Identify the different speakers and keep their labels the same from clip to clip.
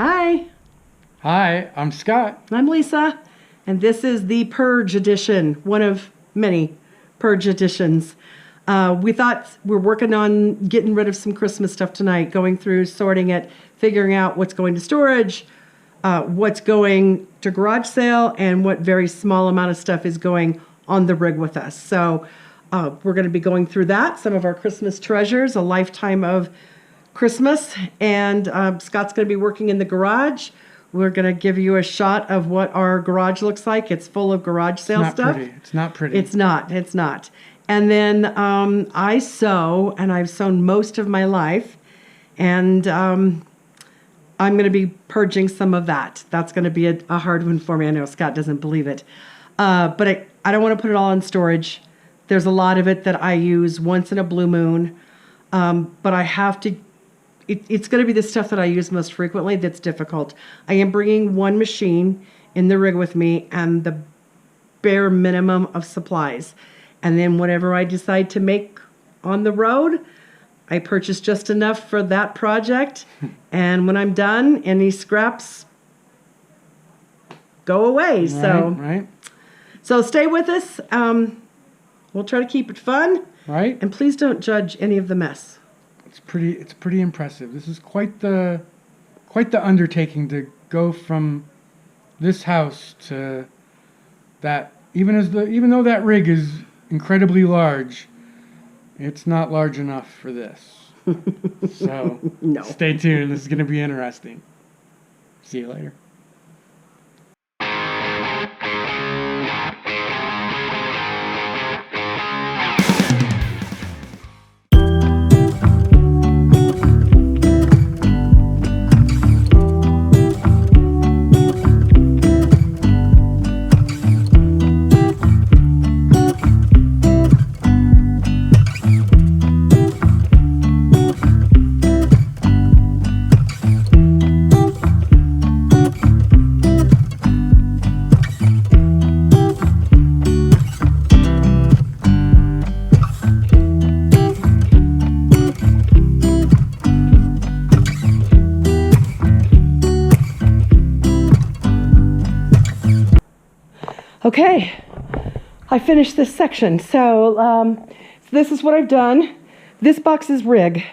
Speaker 1: Hi,
Speaker 2: Hi, I'm Scott.
Speaker 1: I'm Lisa, and this is the Purge edition, one of many Purge editions. We thought we're working on getting rid of some Christmas stuff tonight, going through, sorting it, figuring out what's going to storage, what's going to garage sale, and what very small amount of stuff is going on the rig with us. So we're going to be going through that, some of our Christmas treasures, a lifetime of Christmas, and Scott's going to be working in the garage. We're going to give you a shot of what our garage looks like. It's full of garage sale stuff.
Speaker 2: It's not pretty.
Speaker 1: It's not. And then I sew, and I've sewn most of my life, and I'm going to be purging some of that. That's going to be a hard one for me. I know Scott doesn't believe it. But I don't want to put it all in storage. There's a lot of it that I use once in a blue moon. But I have to, it's going to be the stuff that I use most frequently that's difficult. I am bringing one machine in the rig with me and the bare minimum of supplies. And then whatever I decide to make on the road, I purchase just enough for that project. And when I'm done, any scraps go away.
Speaker 2: Right.
Speaker 1: So stay with us. We'll try to keep it fun.
Speaker 2: Right.
Speaker 1: And please don't judge any of the mess.
Speaker 2: It's pretty impressive. This is quite the undertaking to go from this house to that. Even though that rig is incredibly large, it's not large enough for this. So
Speaker 1: No.
Speaker 2: Stay tuned. This is going to be interesting. See you later.
Speaker 1: Okay, I finished this section. So this is what I've done. This box is rig.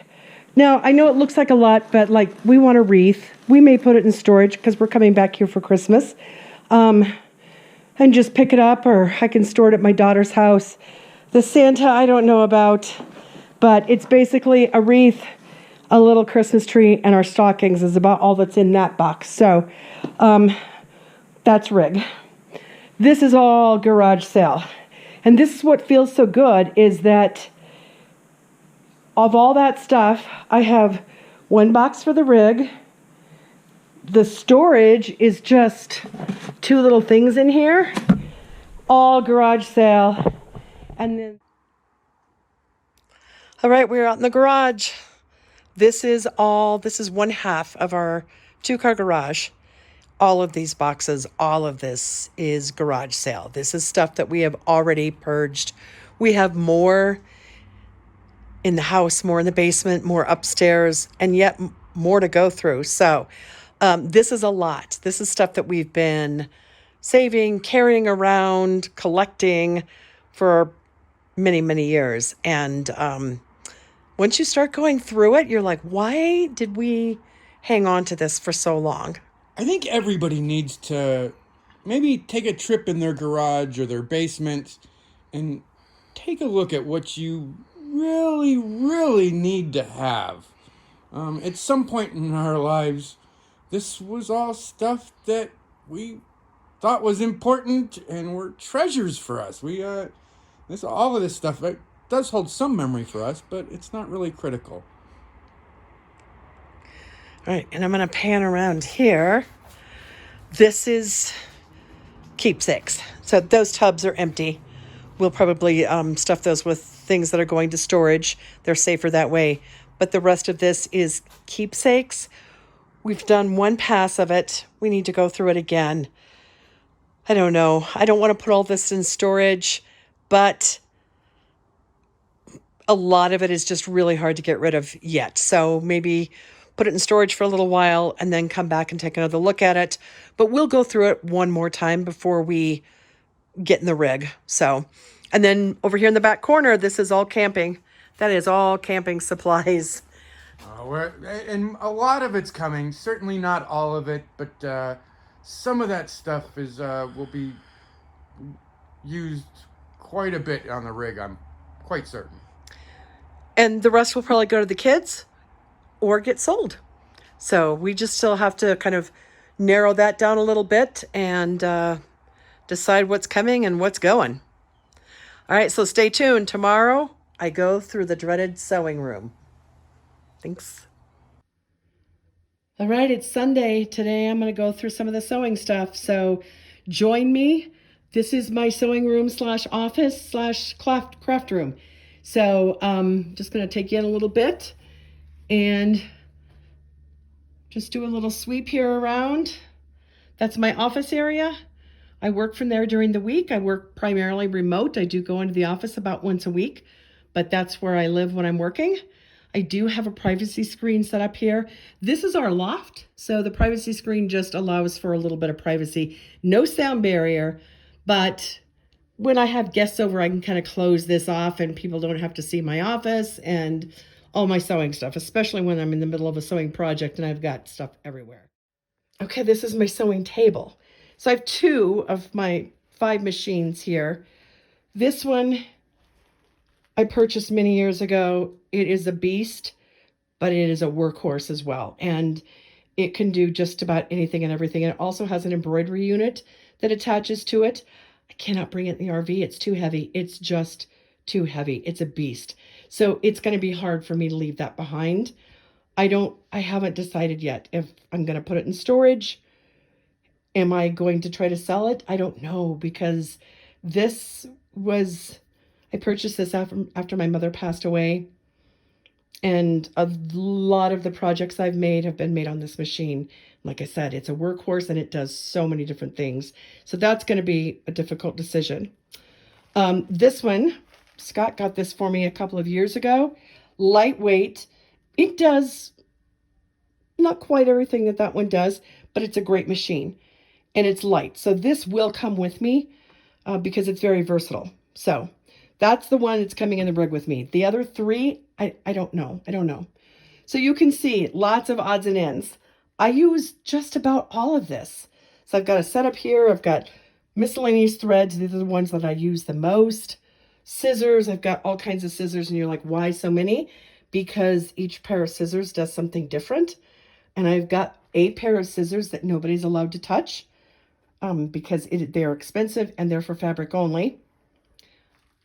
Speaker 1: Now, I know it looks like a lot, but like we want a wreath. We may put it in storage because we're coming back here for Christmas. And just pick it up, or I can store it at my daughter's house. The Santa, I don't know about, but it's basically a wreath, a little Christmas tree, and our stockings is about all that's in that box. So that's rig. This is all garage sale. And this is what feels so good, is that of all that stuff, I have one box for the rig. The storage is just two little things in here, all garage sale. And then, all right, we're out in the garage. This is one half of our 2-car garage. All of these boxes, all of this is garage sale. This is stuff that we have already purged. We have more in the house, more in the basement, more upstairs, and yet more to go through. So this is a lot. This is stuff that we've been saving, carrying around, collecting for many, many years. And once you start going through it, you're like, why did we hang on to this for so long?
Speaker 3: I think everybody needs to maybe take a trip in their garage or their basement and take a look at what you really, really need to have. At some point in our lives, this was all stuff that we thought was important and were treasures for us. All of this stuff, it does hold some memory for us, but it's not really critical.
Speaker 1: All right, and I'm going to pan around here. This is keepsakes. So those tubs are empty. We'll probably stuff those with things that are going to storage. They're safer that way. But the rest of this is keepsakes. We've done one pass of it. We need to go through it again. I don't know. I don't want to put all this in storage, but a lot of it is just really hard to get rid of yet. So maybe put it in storage for a little while, and then come back and take another look at it. But we'll go through it one more time before we get in the rig. So, and then over here in the back corner, this is all camping. That is all camping supplies.
Speaker 3: And a lot of it's coming. Certainly not all of it, but some of that stuff will be used quite a bit on the rig. I'm quite certain.
Speaker 1: And the rest will probably go to the kids or get sold. So we just still have to kind of narrow that down a little bit and decide what's coming and what's going. All right, so stay tuned. Tomorrow, I go through the dreaded sewing room. Thanks. All right, it's Sunday. Today I'm going to go through some of the sewing stuff. So join me. This is my sewing room / office / craft room. So just going to take you in a little bit and just do a little sweep here around. That's my office area. I work from there during the week. I work primarily remote. I do go into the office about once a week, but that's where I live when I'm working. I do have a privacy screen set up here. This is our loft, so the privacy screen just allows for a little bit of privacy. No sound barrier, but when I have guests over, I can kind of close this off and people don't have to see my office and all my sewing stuff, especially when I'm in the middle of a sewing project and I've got stuff everywhere. Okay, this is my sewing table. So I have 2 of my 5 machines here. This one I purchased many years ago. It is a beast, but it is a workhorse as well. And it can do just about anything and everything. And it also has an embroidery unit that attaches to it. I cannot bring it in the RV. It's too heavy. It's just too heavy. It's a beast. So it's going to be hard for me to leave that behind. I haven't decided yet if I'm going to put it in storage. Am I going to try to sell it? I don't know, because I purchased this after my mother passed away. And a lot of the projects I've made have been made on this machine. Like I said, it's a workhorse and it does so many different things. So that's going to be a difficult decision. This one, Scott got this for me a couple of years ago. Lightweight. It does not quite everything that one does, but it's a great machine. And it's light. So this will come with me because it's very versatile. So that's the one that's coming in the rig with me. The other 3, I don't know. I don't know. So you can see lots of odds and ends. I use just about all of this. So I've got a setup here. I've got miscellaneous threads. These are the ones that I use the most. Scissors. I've got all kinds of scissors. And you're like, why so many? Because each pair of scissors does something different. And I've got a pair of scissors that nobody's allowed to touch because they're expensive and they're for fabric only.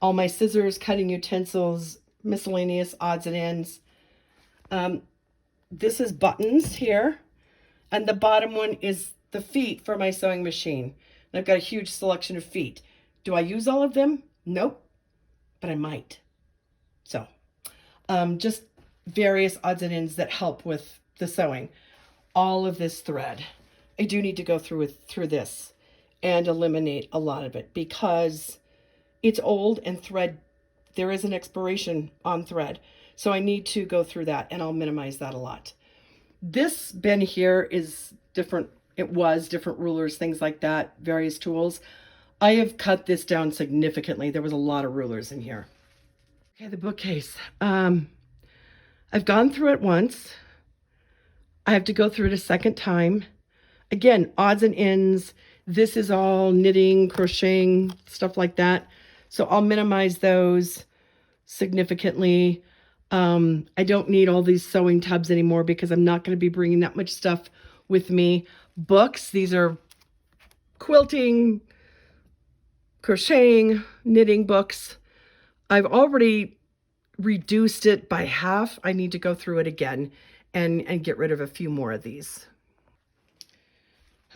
Speaker 1: All my scissors, cutting utensils, miscellaneous odds and ends. This is buttons here. And the bottom one is the feet for my sewing machine. And I've got a huge selection of feet. Do I use all of them? Nope. But I might. So just various odds and ends that help with the sewing. All of this thread. I do need to go through this and eliminate a lot of it because it's old and thread, there is an expiration on thread. So I need to go through that and I'll minimize that a lot. This bin here is different. It was different rulers, things like that, various tools. I have cut this down significantly. There was a lot of rulers in here. Okay, the bookcase. I've gone through it once. I have to go through it a second time. Again, odds and ends. This is all knitting, crocheting, stuff like that. So I'll minimize those significantly. I don't need all these sewing tubs anymore because I'm not going to be bringing that much stuff with me. Books, these are quilting, crocheting, knitting books. I've already reduced it by half. I need to go through it again and get rid of a few more of these.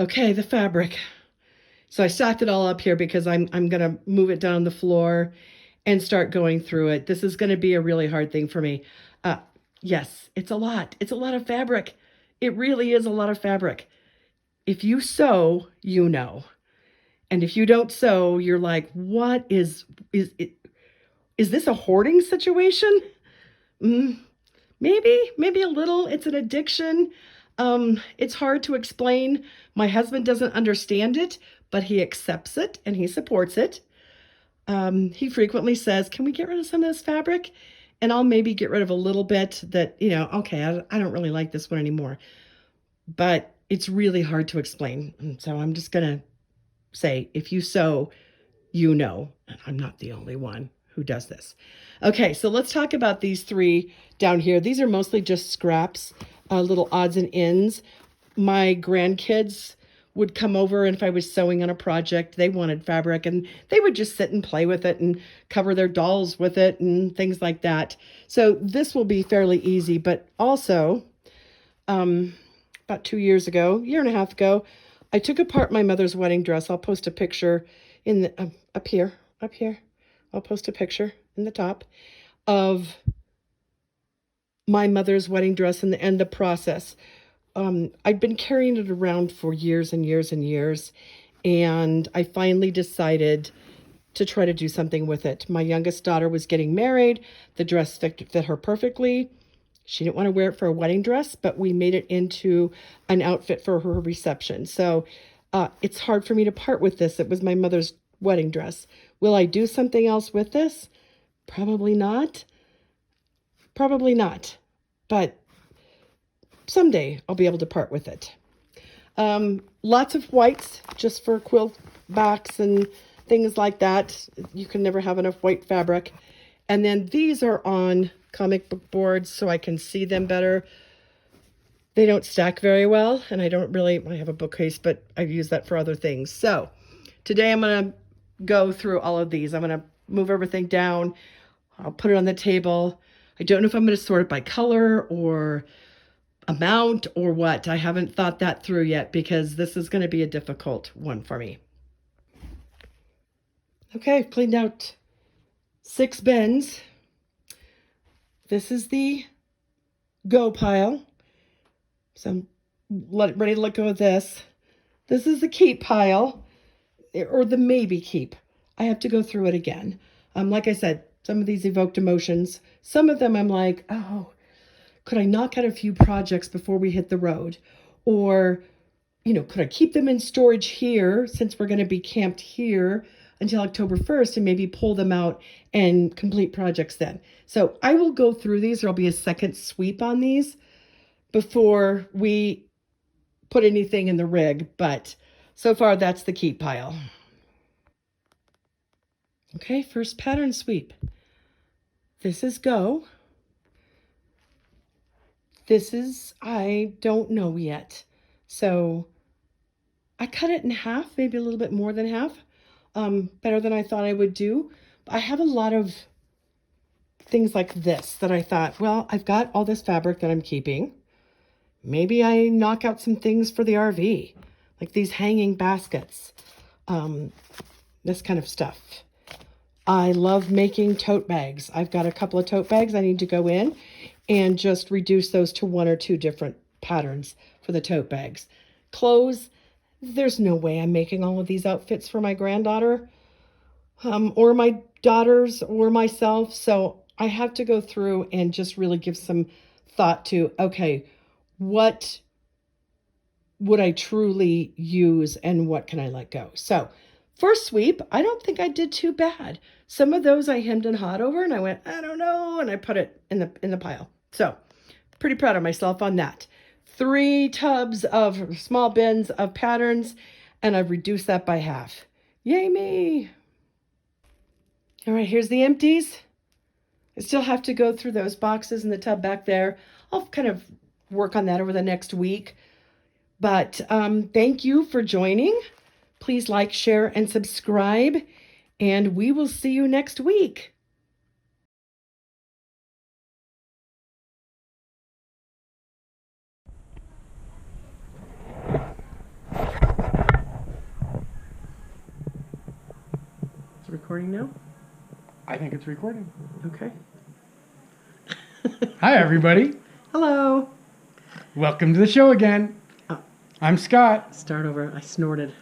Speaker 1: Okay, the fabric. So I stacked it all up here because I'm going to move it down on the floor and start going through it. This is going to be a really hard thing for me. Yes, it's a lot. It's a lot of fabric. It really is a lot of fabric. If you sew, you know. And if you don't sew, you're like, what is this a hoarding situation? Maybe a little. It's an addiction. It's hard to explain. My husband doesn't understand it, but he accepts it and he supports it. He frequently says, "Can we get rid of some of this fabric?" And I'll maybe get rid of a little bit that, okay, I don't really like this one anymore. But it's really hard to explain. And so I'm just going to say, if you sew, and I'm not the only one who does this. Okay, so let's talk about these three down here. These are mostly just scraps, little odds and ends. My grandkids would come over, and if I was sewing on a project, they wanted fabric, and they would just sit and play with it and cover their dolls with it and things like that. So this will be fairly easy, but also about 2 years ago, year and a half ago, I took apart my mother's wedding dress. I'll post a picture in the up here. I'll post a picture in the top of my mother's wedding dress and the process. I'd been carrying it around for years and years and years, and I finally decided to try to do something with it. My youngest daughter was getting married. The dress fit her perfectly. She didn't want to wear it for a wedding dress, but we made it into an outfit for her reception. So it's hard for me to part with this. It was my mother's wedding dress. Will I do something else with this? Probably not. Probably not. But someday I'll be able to part with it. Lots of whites just for quilt backs and things like that. You can never have enough white fabric. And then these are on comic book boards so I can see them better. They don't stack very well, and I have a bookcase, but I use that for other things. So today I'm going to go through all of these. I'm going to move everything down. I'll put it on the table. I don't know if I'm going to sort it by color or amount or what. I haven't thought that through yet because this is going to be a difficult one for me. Okay, I've cleaned out 6 bins. This is the go pile. So I'm ready to let go of this. This is the keep pile, or the maybe keep. I have to go through it again. Like I said, some of these evoked emotions. Some of them I'm like, oh, could I knock out a few projects before we hit the road? Or, could I keep them in storage here since we're going to be camped here until October 1st and maybe pull them out and complete projects then? So I will go through these. There'll be a second sweep on these before we put anything in the rig. But so far, that's the keep pile. Okay, first pattern sweep. This is go. This is, I don't know yet. So I cut it in half, maybe a little bit more than half. Better than I thought I would do. I have a lot of things like this that I thought, well, I've got all this fabric that I'm keeping. Maybe I knock out some things for the RV, like these hanging baskets, this kind of stuff. I love making tote bags. I've got a couple of tote bags I need to go in and just reduce those to 1 or 2 different patterns for the tote bags. Clothes, there's no way I'm making all of these outfits for my granddaughter or my daughters or myself. So I have to go through and just really give some thought to, okay, what would I truly use and what can I let go? So first sweep, I don't think I did too bad. Some of those I hemmed and hawed over and I went, I don't know, and I put it in the pile. So pretty proud of myself on that. 3 tubs of small bins of patterns, and I've reduced that by half. Yay me! All right, here's the empties. I still have to go through those boxes in the tub back there. I'll kind of work on that over the next week. But thank you for joining. Please like, share, and subscribe, and we will see you next week. Is it recording now?
Speaker 2: I think it's recording.
Speaker 1: Okay.
Speaker 2: Hi, everybody.
Speaker 1: Hello.
Speaker 2: Welcome to the show again. I'm Scott.
Speaker 1: Start over. I snorted.